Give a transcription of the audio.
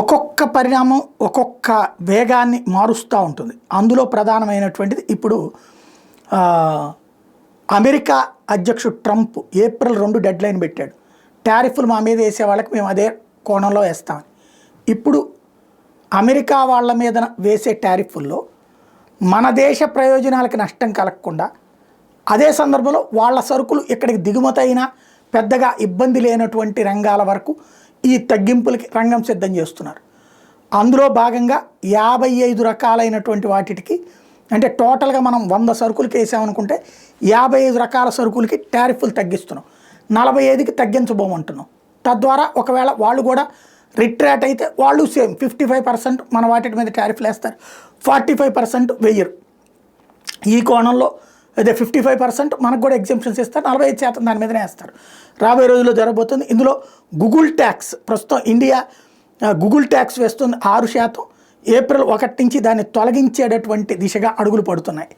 ఒక్కొక్క పరిణామం ఒక్కొక్క వేగాన్ని మారుస్తూ ఉంటుంది. అందులో ప్రధానమైనటువంటిది ఇప్పుడు అమెరికా అధ్యక్షుడు ట్రంప్ ఏప్రిల్ 2 డెడ్లైన్ పెట్టాడు. టారిఫ్లు మా మీద వేసే వాళ్ళకి మేము అదే కోణంలో వేస్తామని. ఇప్పుడు అమెరికా వాళ్ళ మీద వేసే టారిఫ్ల్లో మన దేశ ప్రయోజనాలకి నష్టం కలగకుండా, అదే సందర్భంలో వాళ్ళ సరుకులు ఇక్కడికి దిగుమతి అయినా పెద్దగా ఇబ్బంది లేనటువంటి రంగాల వరకు ఈ తగ్గింపులకి రంగం సిద్ధం చేస్తున్నారు. అందులో భాగంగా 55 రకాలైనటువంటి వాటికి, అంటే టోటల్గా మనం 100 సరుకులకి వేసామనుకుంటే 55 రకాల సరుకులకి టారిఫ్లు తగ్గిస్తున్నాం, 45కి తగ్గించబోమంటున్నాం. తద్వారా ఒకవేళ వాళ్ళు కూడా రిట్రాట్ అయితే వాళ్ళు సేమ్ 55% మన వాటి మీద టారిఫ్లు వేస్తారు, 45% వెయ్యరు. ఈ కోణంలో అదే 55% మనకు కూడా ఎగ్జామ్షన్స్ ఇస్తారు, 45% దాని మీదనే వేస్తారు. రాబోయే రోజుల్లో జరగబోతుంది. ఇందులో గూగుల్ ట్యాక్స్, ప్రస్తుతం ఇండియా గూగుల్ ట్యాక్స్ వేస్తుంది 6%. ఏప్రిల్ 1 నుంచి దాన్ని తొలగించేటటువంటి దిశగా అడుగులు పడుతున్నాయి.